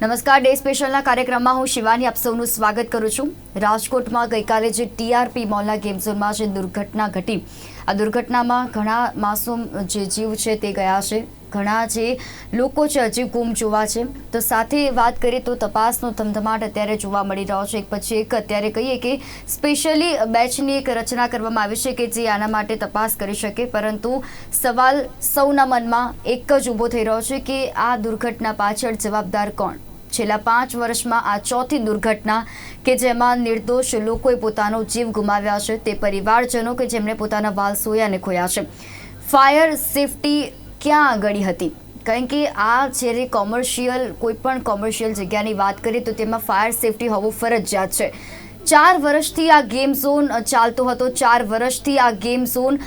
નમસ્કાર, ડે સ્પેશિયલના કાર્યક્રમમાં હું શિવાની આપ સૌનું સ્વાગત કરું છું। રાજકોટમાં ગઈકાલે જે ટીઆરપી મોલના ગેમ ઝોનમાં જે દુર્ઘટના ઘટી, આ દુર્ઘટનામાં ઘણા માસૂમ જે જીવ છે તે ગયા છે, ઘણા જે લોકો છે હજી ગુમ જોવા છે। તો સાથે વાત કરીએ તો તપાસનો ધમધમાટ અત્યારે જોવા મળી રહ્યો છે। એક પછી એક અત્યારે કહીએ કે સ્પેશિયલી બેચની એક રચના કરવામાં આવી છે કે જે આના માટે તપાસ કરી શકે, પરંતુ સવાલ સૌના મનમાં એક જ ઊભો થઈ રહ્યો છે કે આ દુર્ઘટના પાછળ જવાબદાર કોણ? છેલ્લા 5 વર્ષમાં આ ચોથી દુર્ઘટના કે જેમાં નિર્દોષ લોકોએ પોતાનો જીવ ગુમાવ્યા છે, તે પરિવારજનો કે જેમણે પોતાના વાલસોયાને ખોયા છે। ફાયર સેફટી ક્યાં ગળી હતી? કારણ કે આ જ્યારે કોઈ પણ કોમર્શિયલ જગ્યાની વાત કરીએ તો તેમાં ફાયર સેફટી હોવું ફરજિયાત છે। 4 વર્ષથી આ ગેમ ઝોન ચાલતો હતો, 4 વર્ષથી આ ગેમ ઝોન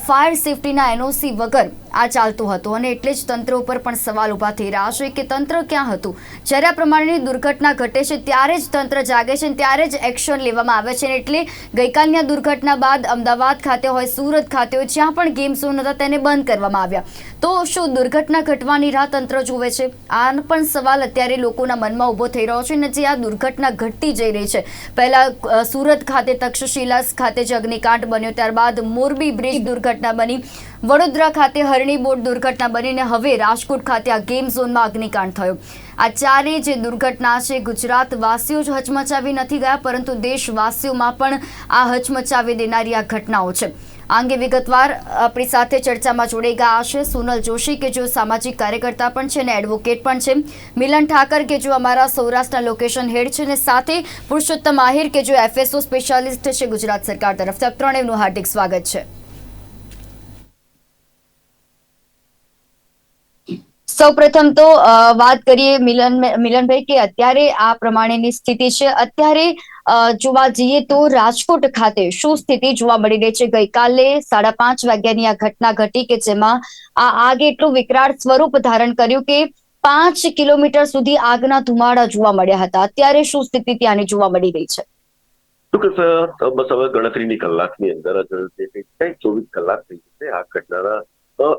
ફાયર સેફટીના એનઓસી વગર આ ચાલતો હતો, અને એટલે જ તંત્ર ઉપર પણ સવાલ ઊભા થઈ રહ્યા છે કે તંત્ર ક્યાં હતું? જ્યારે આ પ્રમાણેની દુર્ઘટના ઘટે છે ત્યારે જ તંત્ર જાગે છે, ત્યારે જ એક્શન લેવામાં આવે છે। એટલે ગઈકાલની આ દુર્ઘટના બાદ અમદાવાદ ખાતે હોય, સુરત ખાતે હોય, જ્યાં પણ ગેમ ઝોન હતા તેને બંધ કરવામાં આવ્યા। તો શું દુર્ઘટના ઘટવાની રાહ તંત્ર જોવે છે? આ પણ સવાલ અત્યારે લોકોના મનમાં ઊભો થઈ રહ્યો છે। અને જે આ દુર્ઘટના ઘટતી જઈ રહી છે, પહેલા સુરત ખાતે તક્ષશિલા ખાતે જે અગ્નિકાંડ બન્યો, ત્યારબાદ મોરબી બ્રિજ દુર્ઘટના બની, વડોદરા ખાતે હરણી બોટ દુર્ઘટના બનીને હવે રાજકોટ ખાતે આ ગેમ ઝોનમાં અગ્નિકાંડ થયો। આ ચારેય જે દુર્ઘટના છે, ગુજરાત વાસીઓ જ હચમચાવી નથી ગયા, પરંતુ દેશવાસીઓમાં પણ આ હચમચાવી દેનારી આ ઘટનાઓ છે। આ અંગે વિગતવાર આપણી સાથે ચર્ચામાં જોડાઈ ગયા છે સોનલ જોશી કે જો સામાજિક કાર્યકર્તા પણ છે અને એડવોકેટ પણ છે, મિલન ઠાકર કે જો અમારા સૌરાષ્ટ્રના લોકેશન હેડ છે, અને સાથે પુરુષોત્તમ આહિર કે જો એફએસઓ સ્પેશિયાલિસ્ટ છે ગુજરાત સરકાર તરફથી। આપ ત્રણેયનું હાર્દિક સ્વાગત છે। સૌપ્રથમ તો વાત કરીએ મિલનભાઈ કે અત્યારે આ પ્રમાણેની સ્થિતિ છે, અત્યારે જોવા જઈએ તો રાજકોટ ખાતે શું સ્થિતિ જોવા મળી રહી છે? ગઈકાલે 5:30 વાગ્યાની આ ઘટના ઘટી કે જેમાં આ આગે એટલું વિકરાળ સ્વરૂપ ધારણ કર્યું કે 5 કિલોમીટર સુધી આગના ધુમાડા જોવા મળ્યા હતા। અત્યારે શું સ્થિતિ ત્યાંની જોવા મળી રહી છે? બસ હવે ગણતરીની કલાકની અંદર જ 24 કલાક થઈ જશે આ ઘટનાના।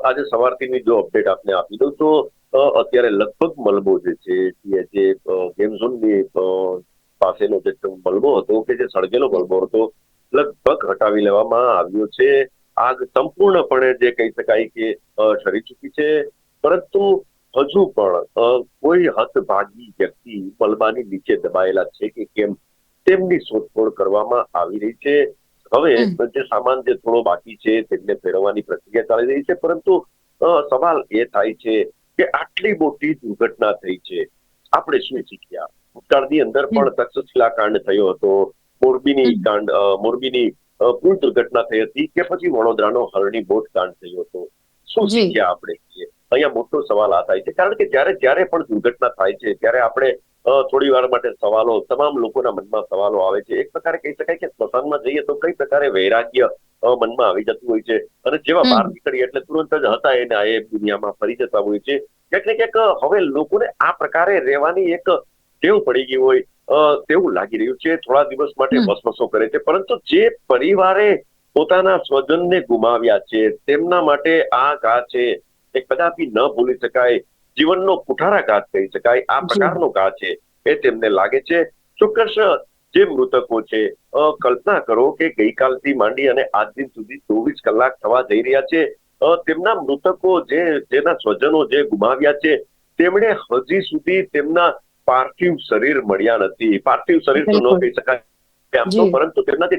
આજે સવારથી જો અપડેટ આપને આપી દઉં તો અત્યારે લગભગ મલબો જે છે જે ગેમ ઝોનની પાસેનો જે મલબો હતો કે જે સળગેલો મલબો હતો, લગભગ હટાવી લેવામાં આવ્યો છે। આગ સંપૂર્ણપણે જે કહી શકાય કે ઠરી ચૂકી છે, પરંતુ હજુ પણ કોઈ હતભાગી વ્યક્તિ મલબાની નીચે દબાયેલા છે કે કેમ તેમની શોધખોળ કરવામાં આવી રહી છે। હવે જે સામાન જે થોડો બાકી છે તેમને ફેરવવાની પ્રક્રિયા ચાલી રહી છે, પરંતુ સવાલ એ થાય છે કે આટલી મોટી દુર્ઘટના થઈ છે, આપણે શું શીખ્યા? ભૂતકાળની અંદર પણ તક્ષશિલા કાંડ થયો હતો, મોરબીની પૂર દુર્ઘટના થઈ હતી, કે પછી વડોદરાનો હરણી બોટ કાંડ થયો હતો, શું શીખ્યા આપણે? અહીંયા મોટો સવાલ આ થાય છે, કારણ કે જ્યારે પણ દુર્ઘટના થાય છે ત્યારે આપણે થોડી વાર માટે સવાલો, તમામ લોકોના મનમાં સવાલો આવે છે। એક પ્રકારે કહી શકાય કે સ્મશાનમાં જઈએ તો કઈ પ્રકારે વૈરાગ્ય મનમાં આવી જતું હોય છે, અને જેવા બહાર નીકળીએ એટલે તુરંત જ હતા એને આ દુનિયામાં ફરી જતા હોય છે। ક્યાંક ને ક્યાંક હવે લોકોને આ પ્રકારે રહેવાની એક ટેવ પડી ગઈ હોય તેવું લાગી રહ્યું છે। થોડા દિવસ માટે વસવસો કરે છે, પરંતુ જે પરિવારે પોતાના સ્વજનને ગુમાવ્યા છે તેમના માટે આ ઘા છે એ કદાપી ન ભૂલી શકાય, જીવનનો કુઠારાઘાત કહી શકાય, આ પ્રકારનો ઘા છે એ તેમને લાગે છે। ચોક્કસ જે મૃતકો છે, કલ્પના કરો કે ગઈકાલથી માંડી અને આજ દિન સુધી 24 કલાક થવા જઈ રહ્યા છે, તેમના મૃતકો જેના સ્વજનો જે ગુમાવ્યા છે તેમણે હજી સુધી તેમના પાર્થિવ શરીર મળ્યા નથી। પાર્થિવ શરીર તો ન કહી શકાય આમ તો, પરંતુ તેમના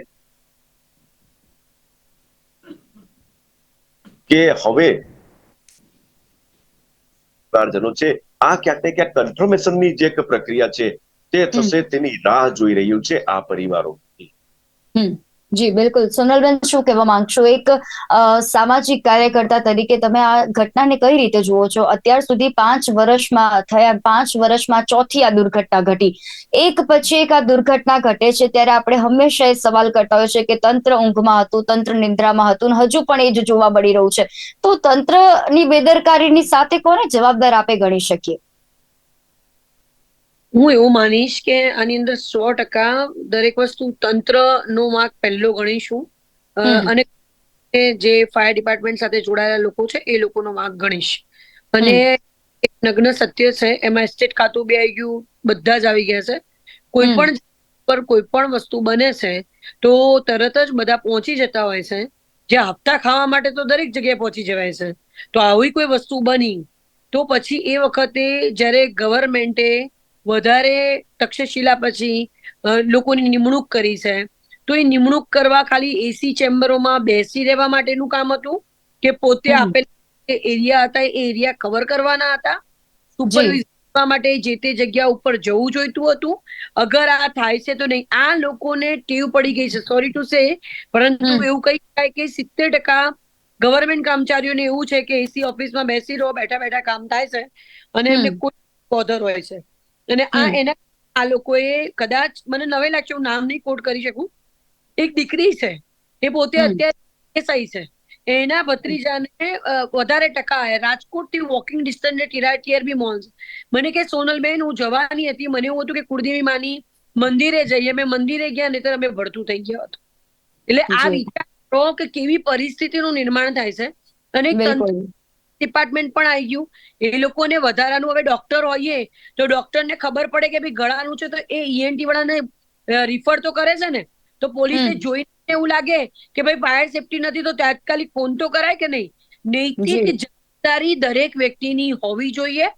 કે હવે પરિવારજનો છે આ ક્યાંક ને ક્યાંક કન્ફર્મેશનની જે પ્રક્રિયા છે તે થશે તેની રાહ જોઈ રહ્યું છે આ પરિવારો। જી બિલકુલ, સોનલબેન શું કહેવા માંગશો? એક સામાજિક કાર્યકર્તા તરીકે તમે આ ઘટનાને કઈ રીતે જુઓ છો? અત્યાર સુધી 5 વર્ષમાં ચોથી આ દુર્ઘટના ઘટી, એક પછી એક આ દુર્ઘટના ઘટે છે, ત્યારે આપણે હંમેશા એ સવાલ કરતા હોય છે કે તંત્ર ઊંઘમાં હતું, તંત્ર નિંદ્રામાં હતું, હજુ પણ એ જ જોવા મળી રહ્યું છે। તો તંત્રની બેદરકારીની સાથે કોને જવાબદાર આપે ગણી શકીએ? હું એવું માનીશ કે આની અંદર 100% દરેક વસ્તુ તંત્રનો વાંક પહેલો ગણીશું, અને જે ફાયર ડિપાર્ટમેન્ટ સાથે જોડાયેલા લોકો છે એ લોકોનો વાંક ગણીશ, અને એક નગ્ન સત્ય છે, એમાં એસ્ટેટ ખાતું બી આવી ગયું, બધા જ આવી ગયા છે. કોઈ પણ પર કોઈ પણ વસ્તુ બને છે તો તરત જ બધા પહોંચી જતા હોય છે. જે હપ્તા ખાવા માટે તો દરેક જગ્યાએ પહોંચી જવાય છે. તો આવી કોઈ વસ્તુ બની તો પછી એ વખતે જ્યારે ગવર્મેન્ટે વધારે તક્ષશિલા પછી લોકોની નિમણૂક કરી છે, તો એ નિમણૂક કરવા ખાલી એસી ચેમ્બરોમાં બેસી રહેવા માટેનું કામ હતું કે પોતે આપેલ એરિયા હતા એ એરિયા કવર કરવાના હતા, સુપરવિઝન કરવા માટે જે તે જગ્યા ઉપર જવું જોઈતું હતું. અગર આ થાય છે તો નહીં. આ લોકોને ટેવ પડી ગઈ છે, સોરી ટુ સે, પરંતુ એવું કહી શકાય કે 70% ગવર્મેન્ટ કર્મચારીઓને એવું છે કે એસી ઓફિસમાં બેસી રહો, બેઠા બેઠા કામ થાય છે અને એમને કોઈ બોધર હોય છે. અને આ લોકોએ કદાચ, મને નવે લાગશે, હું નામ નહીં કોટ કરી શકું, એક દીકરી છે, એ પોતે અત્યારે એસઆઈ છે, એના ભત્રીજાને વધારે ટકા રાજકોટ થી વોકિંગ ડિસ્ટન્સ ટીઆરપી મોલ. મને કે સોનલબેન, હું જવાની હતી, મને એવું હતું કે કુળદેવી માની મંદિરે જઈએ, મેં મંદિરે ગયા ને તો અમે ભરતું થઈ ગયા હતું. એટલે આ વિચાર કરો કે કેવી પરિસ્થિતિનું નિર્માણ થાય છે. અને ડિપાર્ટમેન્ટ પણ આવી ગયું, એ લોકોને વધારાનું, હવે ડોક્ટર હોઈએ તો ડોક્ટરને ખબર પડે કે ભાઈ ગળાનું છે તો એ ઈએનટી વાળાને રિફર તો કરે છે ને. તો પોલીસને જોઈને એવું લાગે કે ભાઈ ફાયર સેફટી નથી તો તાત્કાલિક ફોન તો કરાય કે નહીં. નૈતિક જવાબદારી દરેક વ્યક્તિની હોવી જોઈએ,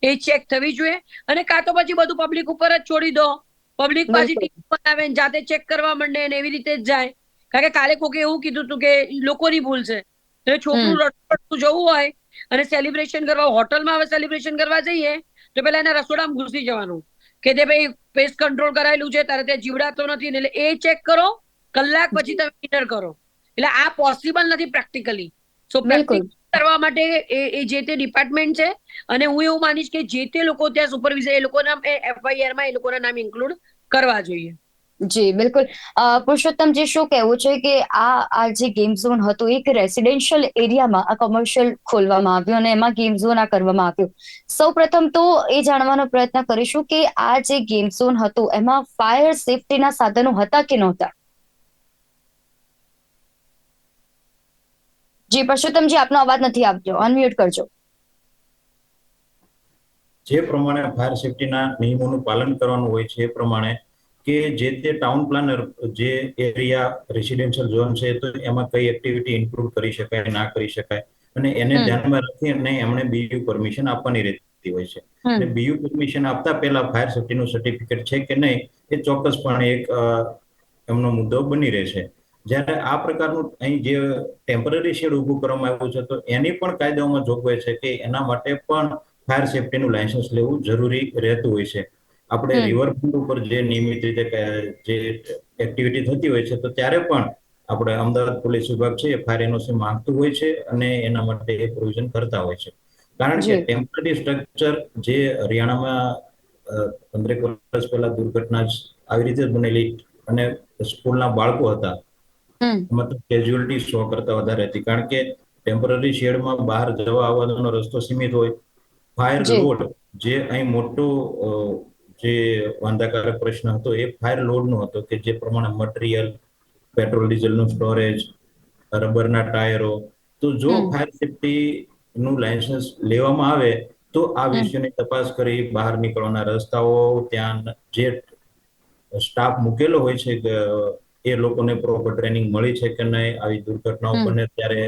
એ ચેક થવી જોઈએ. અને કાં તો પછી બધું પબ્લિક ઉપર જ છોડી દો, પબ્લિક પાછી ટીમ બનાવે, જાતે ચેક કરવા માંડે ને એવી રીતે જ જાય. કારણ કે કાલે કોકે એવું કીધું હતું કે લોકોની ભૂલ છે, છોકરું રડતું જવું હોય અને સેલિબ્રેશન કરવા હોટલમાં, હવે સેલિબ્રેશન કરવા જઈએ તો પેલા એના રસોડામાં ઘૂસી જવાનું કે તે ભાઈ પેસ્ટ કંટ્રોલ કરાયેલું છે, તારે ત્યાં જીવડાતો નથી, એટલે એ ચેક કરો, કલાક પછી તમે ડિનર કરો. એટલે આ પોસિબલ નથી પ્રેક્ટિકલી. સો પ્રેક્ટિકલ કરવા માટે એ જે તે ડિપાર્ટમેન્ટ છે, અને હું એવું માનીશ કે જે તે લોકો ત્યાં સુપરવિઝર, એ લોકોના એફઆઈઆર માં એ લોકોના નામ ઇન્ક્લુડ કરવા જોઈએ. જી બિલકુલ. પુરુષોત્તમજી, શું કહેવું છે કે આ જે ગેમ ઝોન હતું એક રેસિડેન્શિયલ એરિયામાં આ કોમર્શિયલ ખોલવામાં આવ્યું અને એમાં ગેમ ઝોન આ કરવામાં આવ્યું. સૌ પ્રથમ તો એ જાણવાનો પ્રયત્ન કરીશું કે આ જે ગેમ ઝોન હતું એમાં ફાયર સેફટીના સાધનો હતા કે નહોતા? જી પુરુષોત્તમજી, આપનો અવાજ નથી આવતો, અનમ્યુટ કરજો. જે પ્રમાણે ફાયર સેફટીના નિયમોનું પાલન કરવાનું હોય છે એ પ્રમાણે કે જે તે ટાઉન પ્લાનર જે એરિયા રેસિડેન્શિયલ ઝોન છે તો એમાં કઈ એક્ટિવિટી ઇન્ક્લુડ કરી શકાય, ના કરી શકાય, અને એને ધ્યાનમાં રાખીને એમણે બીયુ પરમિશન આપવાની રહેતી હોય છે. અને બીયુ પરમિશન આપતા પહેલા ફાયર સેફટીનું સર્ટિફિકેટ છે કે નહીં એ ચોક્કસપણે એક એમનો મુદ્દો બની રહે છે. જ્યારે આ પ્રકારનું અહીં જે ટેમ્પરરી શેડ ઉભું કરવામાં આવ્યું છે તો એની પણ કાયદાઓમાં જોગવાઈ છે કે એના માટે પણ ફાયર સેફટીનું લાયસન્સ લેવું જરૂરી રહેતું હોય છે. આપણે રિવરફ્રન્ટ ઉપર જે નિયમિત રીતે જે એક્ટિવિટી થતી હોય છે તો ત્યારે પણ આપણે અમદાવાદ પોલીસ વિભાગ છે એ ફાયર એનઓસી માંગતું હોય છે અને એના માટે એ પ્રોવિઝન કરતા હોય છે. કારણ કે ટેમ્પરરી સ્ટ્રક્ચર જે હરિયાણામાં 15 વર્ષ પહેલા દુર્ઘટના આવી રીતે બનેલી અને સ્કૂલના બાળકો હતા, મતલબ કેઝ્યુઅલિટી 100 કરતા વધારે હતી. કારણ કે ટેમ્પરરી શેડમાં બહાર જવા આવવાનો રસ્તો સીમિત હોય. ફાયર લોડ જે અહીં મોટો જે વાંધાકારક પ્રશ્ન હતો એ ફાયર લોડનો હતો કે જે પ્રમાણે મટીરિયલ, પેટ્રોલ ડીઝલનું સ્ટોરેજ, રબરના ટાયરો. તો જો ફાયર સેફટી નું લાયસન્સ લેવામાં આવે તો આ વિષયની તપાસ કરી બહાર નીકળવાના રસ્તાઓ, ત્યાં જે સ્ટાફ મૂકેલો હોય છે કે એ લોકોને પ્રોપર ટ્રેનિંગ મળી છે કે નહીં, આવી દુર્ઘટનાઓ બને ત્યારે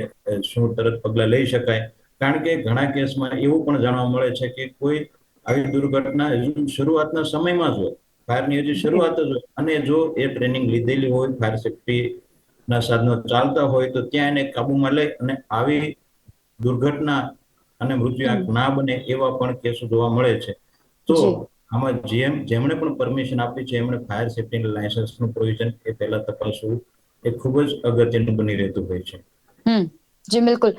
શું તરત પગલા લઈ શકાય. કારણ કે ઘણા કેસમાં એવું પણ જાણવા મળે છે કે કોઈ આવી દુર્ઘટના હજુ શરૂઆતના સમયમાં જ હોય, ફાયરની હજી શરૂઆત જ હોય, અને જો એ ટ્રેનિંગ લીધેલી હોય, ફાયર સેફટી ના સાધનો ચાલતા હોય તો ત્યાં એને કાબુમાં લઈ અને આવી દુર્ઘટના અને મૃત્યુઆંક ના બને એવા પણ કેસો જોવા મળે છે. તો આમાં જેમણે પણ પરમિશન આપી છે એમણે ફાયર સેફટી લાયસન્સનું પ્રોવિઝન એ પહેલા તપાસવું એ ખૂબ જ અગત્યનું બની રહેતું હોય છે. જી બિલકુલ.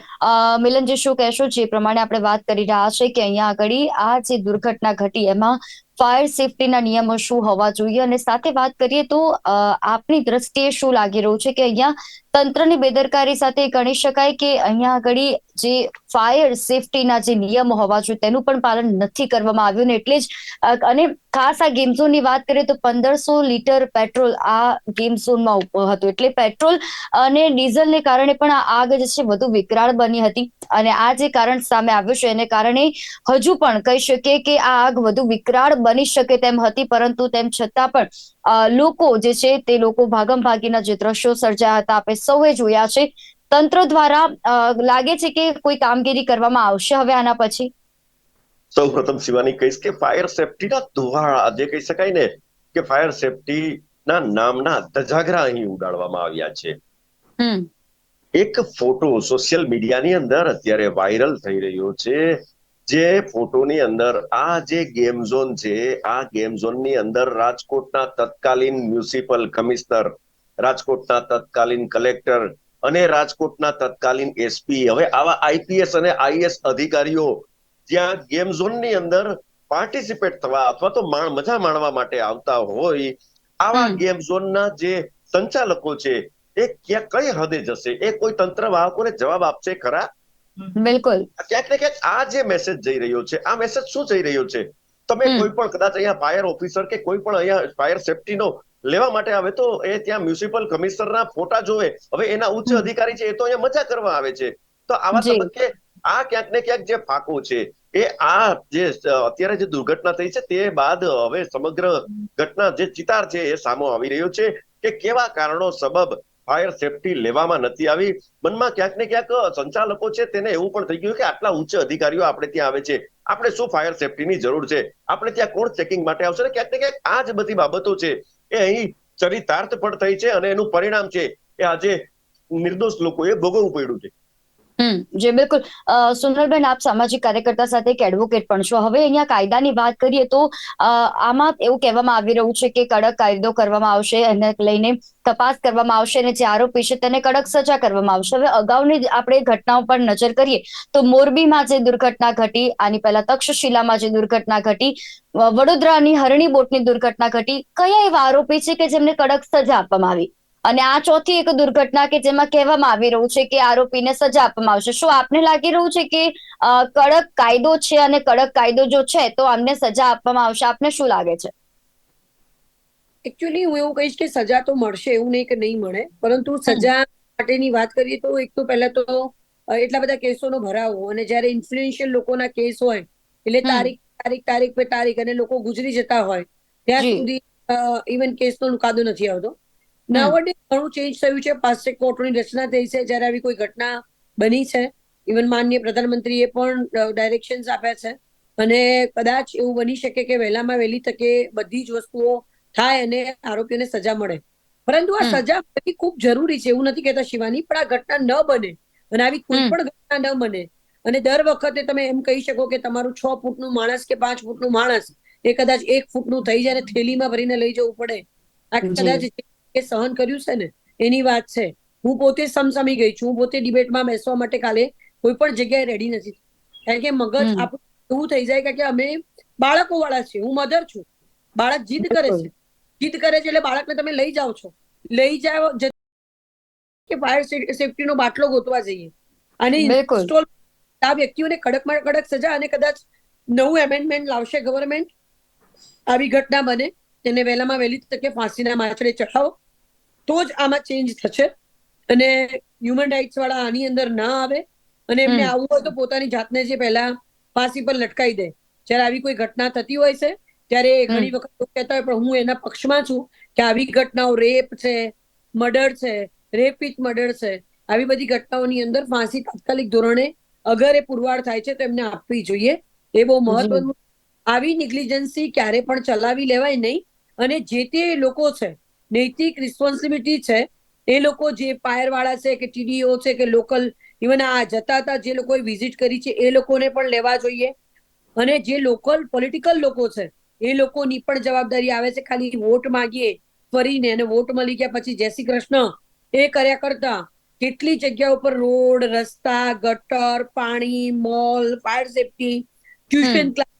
મિલનજી, શું કહેશો? જે પ્રમાણે આપણે વાત કરી રહ્યા છે કે અહીંયા આગળ આ જે દુર્ઘટના ઘટી એમાં ફાયર સેફટીના નિયમો શું હોવા જોઈએ, અને સાથે વાત કરીએ તો આપની દ્રષ્ટિએ શું લાગી રહ્યું છે કે અહીંયા તંત્રની બેદરકારી સાથે ગણી શકાય કે અહીંયા આગળ જે ફાયર સેફટીના જે નિયમો હોવા જોઈએ તેનું પણ પાલન નથી કરવામાં આવ્યું, ને એટલે જ અને ખાસ આ ગેમ ઝોનની વાત કરીએ તો 1500 લીટર પેટ્રોલ આ ગેમ ઝોનમાં હતું, એટલે પેટ્રોલ અને ડીઝલને કારણે પણ આ આગ જે છે વધુ વિકરાળ બની હતી, અને આ જે કારણ સામે આવ્યું છે એને કારણે હજુ પણ કહી શકીએ કે આ આગ વધુ વિકરાળ બની શકે તેમ હતી, પરંતુ તેમ છતાં પણ લોકો જે છે તે લોકો ભાગમ ભાગીના જે દ્રશ્યો સર્જાયા હતા આપણે સૌએ જોયા છે. તંત્ર દ્વારા લાગે છે કે કોઈ કામગીરી કરવામાં આવશે હવે આના પછી? સૌ પ્રથમ શિવાની કહીશ કે ફાયર સેફટીના ધુવાળા જે કહી શકાય ને કે ફાયર સેફટીના નામના ધજાગરા અહીં ઉડાડવામાં આવ્યા છે. એક ફોટો સોશિયલ મીડિયાની અંદર અત્યારે વાયરલ થઈ રહ્યો છે, જે ફોટોની અંદર આ જે ગેમ ઝોન છે આ ગેમ ઝોનની અંદર રાજકોટના તત્કાલીન મ્યુનિસિપલ કમિશનર, રાજકોટના તત્કાલીન કલેક્ટર અને રાજકોટના તત્કાલીન એસપી, હવે આવા આઈપીએસ અને આઈએસ અધિકારીઓ જ્યાં ગેમ ઝોનની અંદર પાર્ટિસિપેટ થવા અથવા તો મજા માણવા માટે આવતા હોય, આવા ગેમ ઝોનના જે સંચાલકો છે એ કઈ હદે જશે? એ કોઈ તંત્ર વાહકોને જવાબ આપશે ખરા? બિલકુલ. ક્યાંક ને ક્યાંક આ જે મેસેજ જઈ રહ્યો છે, આ મેસેજ શું જઈ રહ્યો છે? તમે કોઈ પણ કદાચ અહીંયા ફાયર ઓફિસર કે કોઈ પણ અહીંયા ફાયર સેફટીનો લેવા માટે આવે તો એ ત્યાં મ્યુનિસિપલ કમિશનરના ફોટા જોવે. હવે એના ઉચ્ચ અધિકારી છે એ તો અહીંયા મજા કરવા આવે છે. તો આવા તબક્કે આ ક્યાંક ને ક્યાંક જે ફાકો છે એ આ જે અત્યારે જે દુર્ઘટના થઈ છે તે બાદ હવે સમગ્ર ઘટના જે ચિતાર છે એ સામે આવી રહ્યો છે કે કેવા કારણો સબબ ફાયર સેફટી લેવામાં નથી આવી. મનમાં ક્યાંક ને ક્યાંક સંચાલકો છે તેને એવું પણ થઈ ગયું કે આટલા ઉચ્ચ અધિકારીઓ આપણે ત્યાં આવે છે, આપણે શું ફાયર સેફટીની જરૂર છે, આપણે ત્યાં કોણ ચેકિંગ માટે આવશે? ક્યાંક ને ક્યાંક આ જ બધી બાબતો છે એ અહીં ચરિતાર્થ પણ થઈ છે અને એનું પરિણામ છે એ આજે નિર્દોષ લોકોએ ભોગવવું પડ્યું છે. જી બિલકુલ. સુંદરબેન, આપ સામાજિક કાર્યકર્તા સાથે એક એડવોકેટ પણ છો. હવે અહીંયા કાયદાની વાત કરીએ તો આમાં એવું કહેવામાં આવી રહ્યું છે કે કડક કાયદો કરવામાં આવશે, એને લઈને તપાસ કરવામાં આવશે અને જે આરોપી છે તેને કડક સજા કરવામાં આવશે. હવે અગાઉની આપણે ઘટનાઓ પર નજર કરીએ તો મોરબીમાં જે દુર્ઘટના ઘટી, આની પહેલા તક્ષશિલામાં જે દુર્ઘટના ઘટી, વડોદરાની હરણી બોટની દુર્ઘટના ઘટી, કયા એવા આરોપી છે કે જેમને કડક સજા આપવામાં આવી? અને આ ચોથી એક દુર્ઘટના કે જેમાં કહેવામાં આવી રહ્યું છે કે આરોપીને સજા આપવામાં આવશે. શું આપને લાગી રહ્યું છે કે કડક કાયદો છે અને કડક કાયદો જો છે તો આમને સજા આપવામાં આવશે? આપને શું લાગે છે? એકચ્યુઅલી હું એવું કહીશ કે સજા તો મળશે, એવું નહીં કે નહીં મળે, પરંતુ સજા માટેની વાત કરીએ તો એક તો પહેલા તો એટલા બધા કેસોનો ભરાવો, અને જ્યારે ઇન્ફ્લુએન્શિયલ લોકોના કેસ હોય એટલે તારીખ અને લોકો ગુજરી જતા હોય ત્યાં સુધી ઇવન કેસનો નિકાલો નથી આવતો. નાવડે ઘણું ચેન્જ થયું છે. 5 કોર્ટોની રચના થઈ છે જ્યારે આવી કોઈ ઘટના બની છે. ઇવન માનનીય પ્રધાનમંત્રીએ પણ ડાયરેક્શન્સ આપ્યા છે, અને કદાચ એવું બની શકે કે વહેલામાં વહેલી તકે બધી જ વસ્તુઓ થાય અને આરોપીઓને સજા મળે. પરંતુ આ સજા મળવી ખૂબ જરૂરી છે, એવું નથી કહેતા શિવાની, પણ આ ઘટના ન બને અને આવી કોઈ પણ ઘટના ન બને. અને દર વખતે તમે એમ કહી શકો કે તમારું 6 ફૂટનું માણસ કે 5 ફૂટનું માણસ એ કદાચ 1 ફૂટનું થઈ જાય અને થેલીમાં ભરીને લઈ જવું પડે. આ કદાચ એ સહન કર્યું છે ને એની વાત છે. હું પોતે સમસામી ગઈ છું, હું પોતે ડિબેટમાં બેસવા માટે કાલે કોઈ પણ જગ્યાએ રેડી નથી, કારણ કે મગજ આપણું એવું થઈ જાય કે અમે બાળકો વાળા છીએ. હું મધર છું, બાળક જીદ કરે છે એટલે બાળકને તમે લઈ જાઓ છો, લઈ જાઓ કે ફાયર સેફટીનો બાટલો ગોતવા જઈએ અને ઇન્સ્ટોલ આ વ્યક્તિઓને કડકમાં કડક સજા, અને કદાચ નવું એમેન્ડમેન્ટ લાવશે ગવર્મેન્ટ, આવી ઘટના બને તેને વહેલામાં વહેલી તકે ફાંસીના માછડે ચઢાવો તો જ આમાં ચેન્જ થશે. અને હ્યુમન રાઇટ્સ વાળા આની અંદર ના આવે, અને એમને આવવું હોય તો પોતાની જાતને જે પહેલા ફાંસી પર લટકાઈ દે. જ્યારે આવી કોઈ ઘટના થતી હોય છે ત્યારે ઘણી વખત લોકો કહેતા હોય, પણ હું એના પક્ષમાં છું કે આવી ઘટનાઓ રેપ છે, મર્ડર છે, રેપ વિથ મર્ડર છે, આવી બધી ઘટનાઓની અંદર ફાંસી તાત્કાલિક ધોરણે અગર એ પુરવાર થાય છે તો એમને આપવી જોઈએ. એ બહુ મહત્વનું. આવી નિગ્લિજન્સી ક્યારે પણ ચલાવી લેવાય નહીં, અને જે તે લોકો છે નૈતિક રિસ્પોન્સિબિલિટી છે એ લોકો જે ફાયર વાળા છે કે ટીડીઓ છે કે લોકલ ઇવન આ જતા હતા જે લોકોએ વિઝિટ કરી છે એ લોકોને પણ લેવા જોઈએ. અને જે લોકલ પોલિટિકલ લોકો છે એ લોકોની પણ જવાબદારી આવે છે. ખાલી વોટ માંગીએ ફરીને અને વોટ મળી ગયા પછી જય શ્રી કૃષ્ણ એ કર્યા કરતા કેટલી જગ્યા ઉપર રોડ, રસ્તા, ગટર, પાણી, mall, fire safety, tuition class,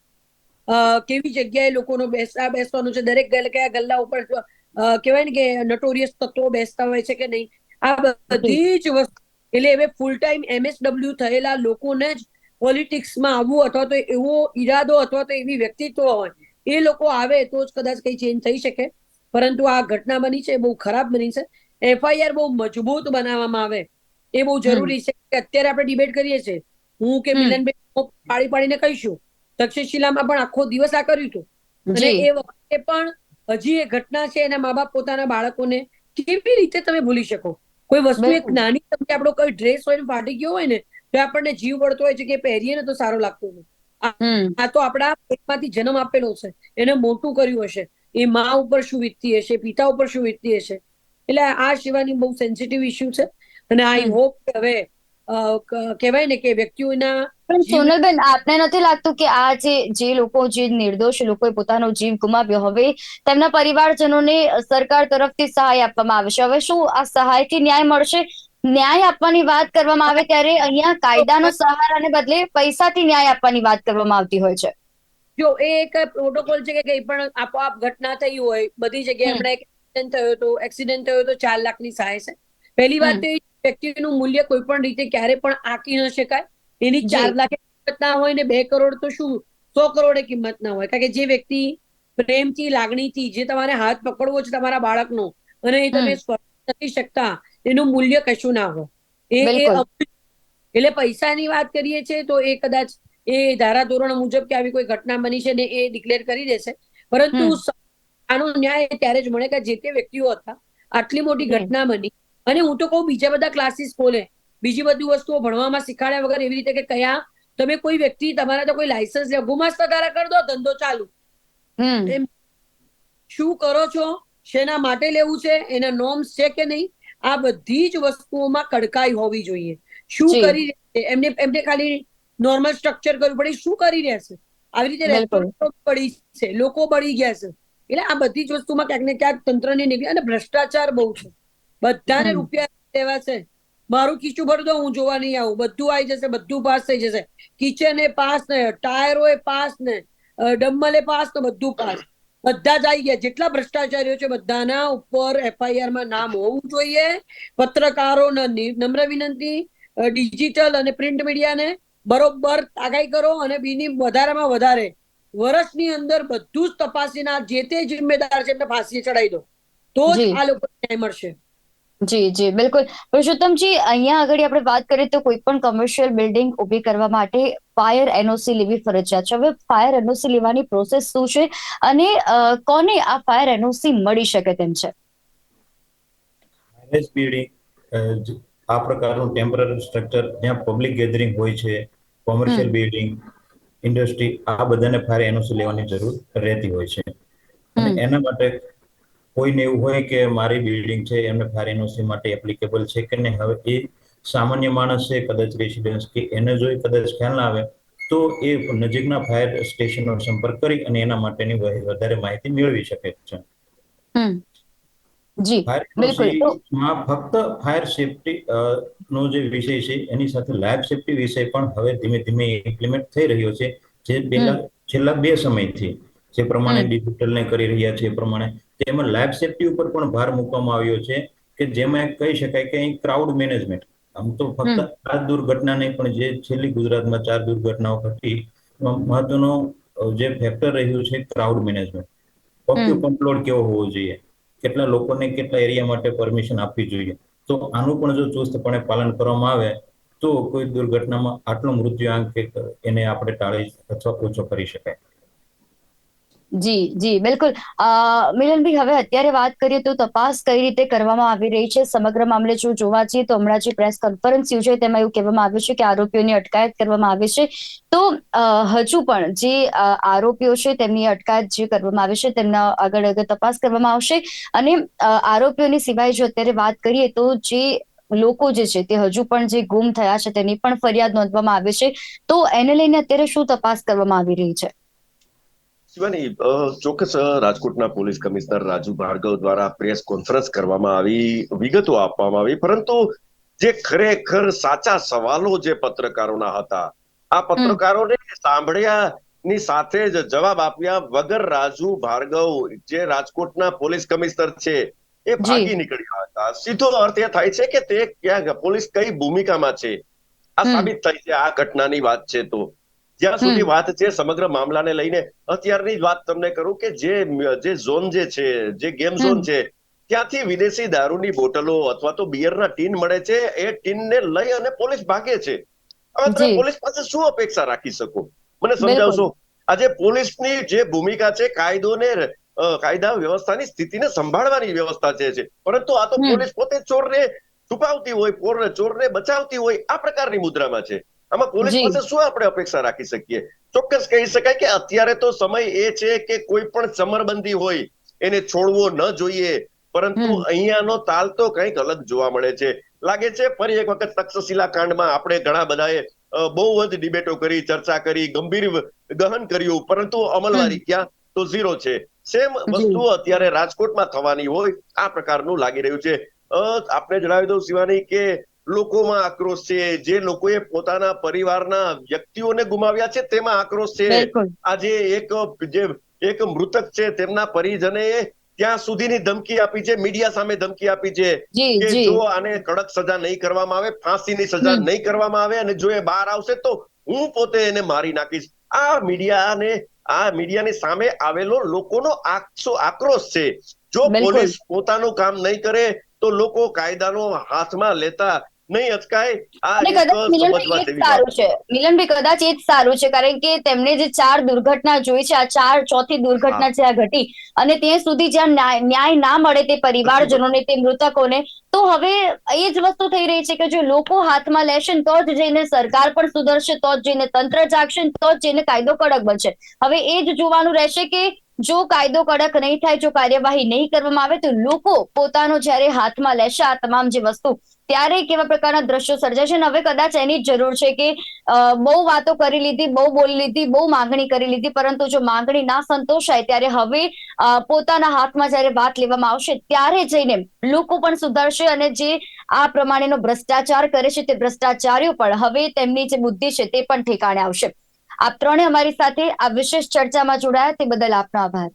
કેવી જગ્યાએ લોકોનો બેસવાનું છે, દરેક કયા ગલ્લા ઉપર કહેવાય ને કે નટોરિયસ તત્વો બેસતા હોય છે કે નહીં, આ બધી જ વસ્તુ. એટલે હવે ફૂલ ટાઈમ MSW થયેલા લોકોને જ પોલિટિક્સમાં આવવું અથવા તો એવો ઈરાદો અથવા તો એવી વ્યક્તિત્વ હોય એ લોકો આવે તો જ કદાચ કઈ ચેન્જ થઈ શકે. પરંતુ આ ઘટના બની છે બહુ ખરાબ બની છે. FIR બહુ મજબૂત બનાવવામાં આવે એ બહુ જરૂરી છે. અત્યારે આપણે ડિબેટ કરીએ છીએ, હું કે મિલનભાઈ પાડી પાડીને કહીશું, તક્ષશિલામાં પણ આખો દિવસ આ કર્યું હતું અને એ વખતે પણ હજી એ ઘટના છે. એના મા બાપ પોતાના બાળકોને કેવી રીતે તમે ભૂલી શકો? કોઈ વસ્તુ એક નાની તમને આપણો કોઈ ડ્રેસ હોય ને ફાટી ગયો હોય ને તો આપણને જીવ વળતો હોય છે કે પહેરીએ ને તો સારો લાગતો નથી. આ તો આપણા પેટમાંથી જન્મ આપેલો છે, એને મોટું કર્યું હશે, એ મા ઉપર શું વીતતી હશે, પિતા ઉપર શું વીતતી હશે. એટલે આ શિવાની બહુ સેન્સિટિવ ઇસ્યુ છે અને આઈ હોપ કે હવે કહેવાય ને કે વ્યક્તિઓના. પણ સોનલબેન, આપને નથી લાગતું કે આ જે લોકો, જે નિર્દોષ લોકોએ પોતાનો જીવ ગુમાવ્યો, હવે તેમના પરિવારજનોને સરકાર તરફથી સહાય આપવામાં આવે છે. હવે શું આ સહાયથી ન્યાય મળશે? ન્યાય આપવાની વાત કરવામાં આવે ત્યારે અહીંયા કાયદાનો સહારાને બદલે પૈસાથી ન્યાય આપવાની વાત કરવામાં આવતી હોય છે. જો એ એક પ્રોટોકોલ છે કે કઈ પણ આપોઆપ ઘટના થઈ હોય, બધી જગ્યાએ હમણાં એક્સિડન્ટ થયો તો 4 લાખની સહાય છે. પહેલી વાત તો વ્યક્તિનું મૂલ્ય કોઈ પણ રીતે ક્યારે પણ આંકી ન શકાય. એની 4 લાખ કિંમત ના હોય ને 2 કરોડ તો શું 100 કરોડ કિંમત ના હોય. કારણ કે જે વ્યક્તિ પ્રેમથી, લાગણીથી, જે તમારે હાથ પકડવો છે તમારા બાળકનો અને એ તમે સ્પર્શ નથી શકતા, એનું મૂલ્ય કશું ના હોય. એટલે પૈસાની વાત કરીએ છીએ તો એ કદાચ એ ધારાધોરણ મુજબ કે આવી કોઈ ઘટના બની છે ને એ ડિક્લેર કરી દેશે. પરંતુ આનો ન્યાય ત્યારે જ મળે કે જે તે વ્યક્તિઓ હતા, આટલી મોટી ઘટના બની અને હું તો કહું બીજા બધા ક્લાસીસ ખોલે, બીજી બધી વસ્તુઓ ભણવામાં શીખાડ્યા વગર એવી રીતે કે કયા તમે કોઈ વ્યક્તિ તમારા તો કોઈ લાયસન્સ લે, ગુમાસ્તા ધારા કરી દો, ધંધો ચાલુ. શું કરો છો, શેના માટે લેવું છે, એના નોર્મ્સ છે કે નહીં, આ બધી જ વસ્તુઓમાં કડકાઈ હોવી જોઈએ. શું કરી એમને ખાલી નોર્મલ સ્ટ્રક્ચર કરવું પડે, શું કરી રહ્યા છે? આવી રીતે રેસ્ટોરન્ટ પડી છે, લોકો બળી ગયા છે. એટલે આ બધી જ વસ્તુમાં ક્યાંક ને ક્યાંક તંત્રની નીકળી અને ભ્રષ્ટાચાર બહુ છે. બધાને રૂપિયા લેવા છે, મારું ખીચું ભરી દો, હું જોવા નહીં આવું, બધું આવી જશે, બધું પાસ થઈ જશે. કિચન એ પાસ ને, ટાયરો એ પાસ ને, ડમ્મલ એ પાસ ને, બધું પાસ. બધા જ આવી ગયા. જેટલા ભ્રષ્ટાચારીઓ છે બધાના ઉપર FIR માં નામ હોવું જોઈએ. પત્રકારોને નમ્ર વિનંતી, ડિજિટલ અને પ્રિન્ટ મીડિયાને બરોબર આગાહી કરો અને બીની વધારેમાં વધારે વર્ષની અંદર બધું જ તપાસીને જે તે જિમ્મેદાર છે એમને ફાંસી ચડાવી દો, તો જ આ લોકો ન્યાય મળશે. જી જી બિલકુલ. પુરુષોત્તમજી, અહીંયા આગળ આપણે વાત કરીએ તો કોઈ પણ કોમર્શિયલ બિલ્ડિંગ ઉભી કરવા માટે ફાયર NOC લેવી ફરજિયાત છે. હવે ફાયર NOC લેવાની પ્રોસેસ શું છે અને કોને આ ફાયર NOC મળી શકે તેમ છે? બિલ્ડિંગ આ પ્રકારનું ટેમ્પરરી સ્ટ્રક્ચર જ્યાં પબ્લિક ગેધરિંગ હોય છે, કોમર્શિયલ બિલ્ડિંગ, ઇન્ડસ્ટ્રી, આ બધાને ફાયર NOC લેવાની જરૂર રહેતી હોય છે. અને એના માટે કોઈને એવું હોય કે મારી બિલ્ડિંગ છે એમને ફાયર NOC માટે એપ્લિકેબલ છે કે નહીં, હવે એ સામાન્ય માણસ છે, કદાચ રેસિડેન્સ કે એને જો કદાચ ખ્યાલ ના આવે તો એ નજીકના ફાયર સ્ટેશનનો સંપર્ક કરી અને એના માટેની વધારે માહિતી મેળવી શકે છે. ફાયર NOCમાં ફક્ત ફાયર સેફટી નો જે વિષય છે એની સાથે લાઈફ સેફટી વિષય પણ હવે ધીમે ધીમે ઇમ્પ્લિમેન્ટ થઈ રહ્યો છે. જે છેલ્લા 2 સમયથી જે પ્રમાણે ડિજિટલને કરી રહ્યા છે એ પ્રમાણે તેમાં લાઈફ સેફટી ઉપર પણ ભાર મૂકવામાં આવ્યો છે કે જેમાં કહી શકાય કે અહીં ક્રાઉડ મેનેજમેન્ટ, આમ તો ફક્ત આ દુર્ઘટના નહીં પણ જે છેલ્લી ગુજરાતમાં 4 દુર્ઘટનાઓ ઘટી, મહત્વનો જે ફેક્ટર રહ્યું છે ક્રાઉડ મેનેજમેન્ટ. ઓક્યુપન્ટ લોડ કેવો હોવો જોઈએ, કેટલા લોકોને કેટલા એરિયા માટે પરમિશન આપવી જોઈએ, તો આનું પણ જો ચુસ્તપણે પાલન કરવામાં આવે તો કોઈ દુર્ઘટનામાં આટલો મૃત્યુઆંક એને આપણે ટાળી અથવા ઓછો કરી શકાય. જી જી બિલકુલ. મિલનભાઈ, હવે અત્યારે વાત કરીએ તો તપાસ કઈ રીતે કરવામાં આવી રહી છે સમગ્ર મામલે જો જોવા જઈએ તો હમણાં જે પ્રેસ કોન્ફરન્સ યોજાઈ તેમાં એવું કહેવામાં આવ્યું છે કે આરોપીઓની અટકાયત કરવામાં આવી છે. તો હજુ પણ જે આરોપીઓ છે તેમની અટકાયત જે કરવામાં આવી છે તેમના આગળ તપાસ કરવામાં આવશે. અને આરોપીઓની સિવાય જો અત્યારે વાત કરીએ તો જે લોકો જે છે તે હજુ પણ જે ગુમ થયા છે તેની પણ ફરિયાદ નોંધવામાં આવી છે. તો એને લઈને અત્યારે શું તપાસ કરવામાં આવી રહી છે? શિવાની, ચોક્કસ રાજકોટના પોલીસ કમિશનર રાજુ ભાર્ગવ દ્વારા પ્રેસ કોન્ફરન્સ કરવામાં આવી, વિગતો આપવામાં આવી, પરંતુ જે ખરેખર સાચા સવાલો જે પત્રકારોના હતા, આ પત્રકારોને સાંભળ્યા ની સાથે જ જવાબ આપ્યા વગર રાજુ ભાર્ગવ જે રાજકોટના પોલીસ કમિશનર છે એ ભાગી નીકળ્યા હતા. સીધો અર્થ એ થાય છે કે તે ક્યાં પોલીસ કઈ ભૂમિકામાં છે આ સાબિત થાય છે આ ઘટનાની વાત છે. તો જ્યાં સુધી વાત છે સમગ્ર મામલાને લઈને અત્યારની જ વાત તમને કરું કે જે ઝોન જે છે જે ગેમ ઝોન છે ત્યાંથી વિદેશી દારૂની બોટલો અથવા તો બિયરના ટીન મળે છે. એ ટીનને લઈ અને પોલીસ ભાગે છે. હવે તમે પોલીસ પાસે શું અપેક્ષા રાખી શકો? મને સમજાવશો? આજે પોલીસની જે ભૂમિકા છે કાયદા વ્યવસ્થાની સ્થિતિને સંભાળવાની વ્યવસ્થા છે, પરંતુ આ તો પોલીસ પોતે ચોરને છુપાવતી હોય, ચોરને બચાવતી હોય આ પ્રકારની મુદ્રામાં છે. આમાં પોલીસ પાસે શું આપણે અપેક્ષા રાખી શકીએ? ચોક્કસ કહી શકાય કે અત્યારે તો સમય એ છે કે કોઈ પણ ચમરબંધી હોય એને છોડવો ન જોઈએ, પરંતુ અહીંયાનો તાલ તો કંઈક અલગ જોવા મળે છે. લાગે છે ફરી એક વખત તક્ષશિલા કાંડમાં આપણે ઘણા બધાએ બહુ જ ડિબેટો કરી, ચર્ચા કરી, ગંભીર ગહન કર્યું, પરંતુ અમલવારી ક્યાં? તો ઝીરો છે. સેમ વસ્તુ અત્યારે રાજકોટમાં થવાની હોય આ પ્રકારનું લાગી રહ્યું છે. આપણે જણાવી દઉં શિવાની કે લોકોમાં આક્રોશ છે. જે લોકોએ પોતાના પરિવારના વ્યક્તિઓને ગુમાવ્યા છે તેમાં આક્રોશ છે. આજે એક મૃતક છે તેમના પરિજને ત્યાં સુધીની ધમકી આપી છે, મીડિયા સામે ધમકી આપી છે કે જો આને કડક સજા નહીં કરવામાં આવે, ફાંસીની સજા નહીં કરવામાં આવે અને જો એ બહાર આવશે તો હું પોતે એને મારી નાખીશ. આ મીડિયાની સામે આવેલો લોકોનો આક્રોશ છે. જો પોલીસ પોતાનું કામ નહીં કરે તો લોકો કાયદાનો હાથમાં લેતા નહીં અચકાય. મિલનભાઈ કદાચ એ જ સારું છે, કારણ કે તેમણે જે 4 દુર્ઘટના જોઈ છે, આ ચોથી દુર્ઘટના છે આ ઘટી, અને ત્યાં સુધી જ્યાં ન્યાય ના મળે તે પરિવારજનોને, તે મૃતકોને, તો હવે એ જ વસ્તુ થઈ રહી છે કે જો લોકો હાથમાં લેશે તો જ જઈને સરકાર પણ સુધરશે, તો જ જઈને તંત્ર જાગશે, તો જ જઈને કાયદો કડક બનશે. હવે એ જ જોવાનું રહેશે કે જો કાયદો કડક નહીં થાય, જો કાર્યવાહી નહીં કરવામાં આવે, તો લોકો પોતાનો જ્યારે હાથમાં લેશે આ તમામ જે વસ્તુ, ત્યારે કેવા પ્રકારના દ્રશ્યો સર્જાશે. અને હવે કદાચ એની જ જરૂર છે કે બહુ વાતો કરી લીધી, બહુ બોલી લીધી, બહુ માંગણી કરી લીધી, પરંતુ જો માંગણી ના સંતોષાય ત્યારે હવે પોતાના હાથમાં જ્યારે વાત લેવામાં આવશે ત્યારે જઈને લોકો પણ સુધરશે, અને જે આ પ્રમાણેનો ભ્રષ્ટાચાર કરે છે તે ભ્રષ્ટાચારીઓ પણ હવે તેમની જે બુદ્ધિ છે તે પણ ઠેકાણે આવશે. આપ ત્રણે અમારી સાથે આ વિશેષ ચર્ચામાં જોડાયા તે બદલ આપનો આભાર.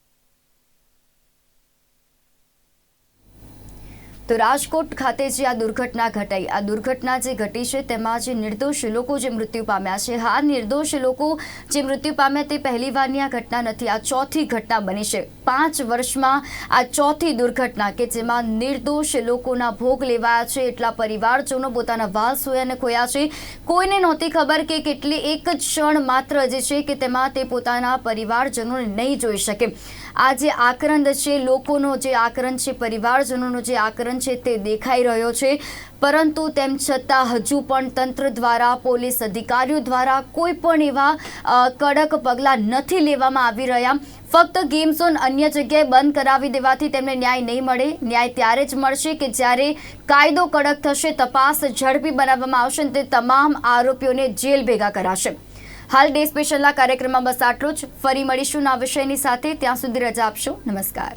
તો રાજકોટ ખાતે જે આ દુર્ઘટના ઘટાઈ, આ દુર્ઘટના જે ઘટી છે તેમાં જે નિર્દોષ લોકો જે મૃત્યુ પામ્યા છે, હા નિર્દોષ લોકો જે મૃત્યુ પામ્યા તે પહેલીવારની આ ઘટના નથી, આ ચોથી ઘટના બની છે 5 વર્ષમાં. આ ચોથી દુર્ઘટના કે જેમાં નિર્દોષ લોકોના ભોગ લેવાયા છે. એટલા પરિવારજનો પોતાના વાલસોયાને ખોયા છે. કોઈને નહોતી ખબર કે કેટલી એક જ ક્ષણ માત્ર જે છે કે તેમાં તે પોતાના પરિવારજનોને નહીં જોઈ શકે. આ જે આક્રંદ છે, લોકોનો જે આક્રંદ છે, પરિવારજનોનો જે આક્રંદ છે તે દેખાઈ રહ્યો છે, પરંતુ તેમ છતાં હજુ પણ તંત્ર દ્વારા, પોલીસ અધિકારીઓ દ્વારા કોઈ પણ એવા કડક પગલાં નથી લેવામાં આવી રહ્યા. ફક્ત ગેમ ઝોન અન્ય જગ્યાએ બંધ કરાવી દેવાથી તેમને ન્યાય નહીં મળે. ન્યાય ત્યારે જ મળશે કે જ્યારે કાયદો કડક થશે, તપાસ ઝડપી બનાવવામાં આવશે અને તે તમામ આરોપીઓને જેલ ભેગા કરાશે. હાલ ડે સ્પેશિયલના કાર્યક્રમમાં બસ આટલું જ. ફરી મળીશું આ વિષયની સાથે. ત્યાં સુધી રજા આપશો. નમસ્કાર.